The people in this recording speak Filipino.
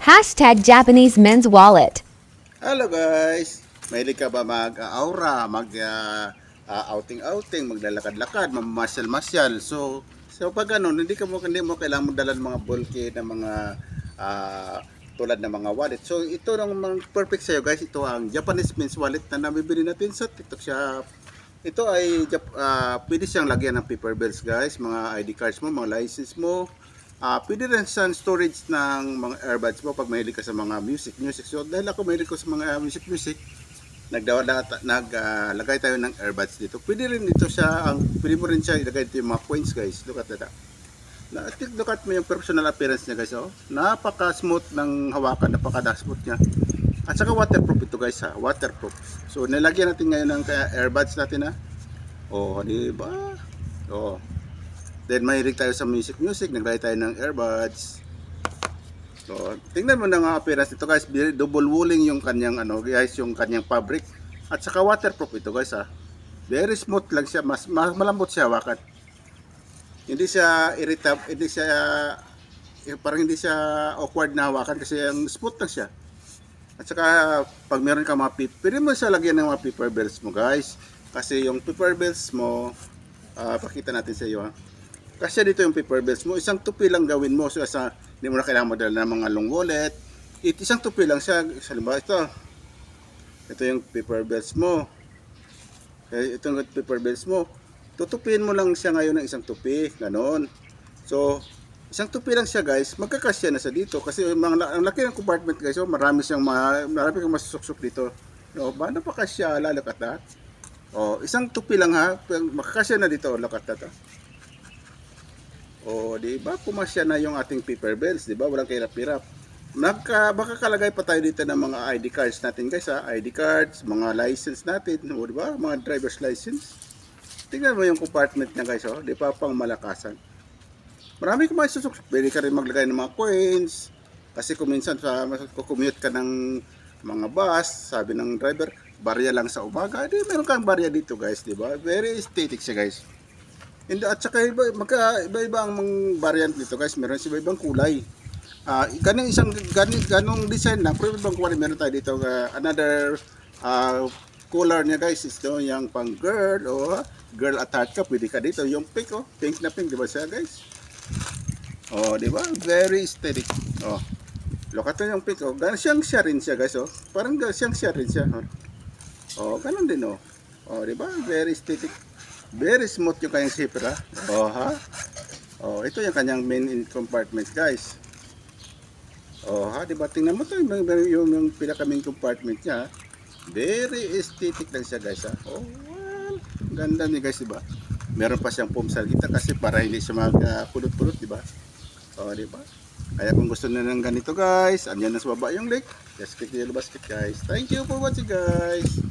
Hashtag Japanese men's wallet. Hello guys! Mahilig ka ba mag-aura, outing-outing, maglalakad-lakad, mamasyal-masyal? So pag ganun, hindi mo kailangan mo dala ng mga bulky na mga ah, tulad ng mga wallet. So ito ang mga perfect sa'yo guys. Ito ang Japanese men's wallet na nabibili natin sa TikTok Shop. Ito ay pwede siyang lagyan ng paper bills guys, mga ID cards mo, mga license mo. Pwede rin sa storage ng mga earbuds mo pag mahilig ka sa mga music. So dahil ako mahilig ko sa mga music, naglagay tayo ng earbuds dito. Pwede rin ito siya, pwede mo rin siya ilagay dito yung mga coins guys. Look at that. Look at mo yung personal appearance niya guys. Oh. Napaka-smooth ng hawakan, napaka-smooth niya. At saka waterproof ito guys ha, waterproof. So nilagyan natin ngayon ng earbuds natin ha. Oh, di ba? Oh. Then mahilig tayo sa music, naglagay tayo ng earbuds. So, tingnan mo na nga appearance nito guys, double wooling yung kanyang guys, yung kanyang fabric. At saka waterproof ito guys ha. Very smooth lang siya, malambot siya hawakan. Hindi siya irritable, parang hindi siya awkward na hawakan kasi ang smooth lang siya. At saka pag meron ka mga pwede mo siya lagyan ng mga paper bills mo guys. Kasi yung paper bills mo, pakita natin sa iyo ha. Kasi dito yung paper bills mo, isang tupi lang gawin mo. So, hindi mo na kailangan madala ng mga long wallet. Isang tupi lang siya. Halimbawa ito yung paper bills mo. Ito yung paper bills mo. Tutupin mo lang siya ngayon ng isang tupi. Ganon. So, isang tupi lang siya guys. Magkakasya na sa dito. Kasi ang laki ng compartment guys. So, marami kang masusuksok dito. So, paano pa kasya? Look at that. Oh, isang tupi lang ha. Makakasya na dito. Look at that ha. O, di ba? Pumasya na yung ating paper bills, di ba? Walang kahirap-hirap. Baka kalagay pa tayo dito ng mga ID cards natin, guys, ha? ID cards, mga license natin, o, di ba? Mga driver's license. Tingnan mo yung compartment niya, guys, oh. Di pa pang malakasan. Marami kang masusuksok. Pwede ka rin maglagay ng mga coins. Kasi kung minsan commute ka ng mga bus, sabi ng driver, barya lang sa umaga. Di, meron kang barya dito, guys, di ba? Very aesthetic siya, guys. At saka iba-iba ang mga variant nito guys, meron sa iba-ibang kulay. Ganong design lang, pero ibang kulay meron tayo dito. Another color niya guys, ito yung pang girl o girl at heart ka, pwede ka dito. Yung pink pink na pink, di ba siya guys? Oh, di ba? Very aesthetic. Oh. Look at yung pink siyang siya rin siya guys Parang siyang siya rin siya. Oh, ganun din Oh, di ba? Very aesthetic. Very smooth yung kanyang zipper ha. Oh ha. Oh, ito yung kanyang main compartment guys. Oh ha, di ba tingnan mo to yung pinaka main compartment niya. Very aesthetic lang siya guys ha. Oh, well, ganda niya guys di ba? Meron pa siyang foam sa gitna kasi para hindi siya magpulot-pulot di ba? Oh, di ba? Kaya kung gusto niyo ng ganito guys, andyan na sa baba yung link. Just click the yellow basket guys. Thank you for watching guys.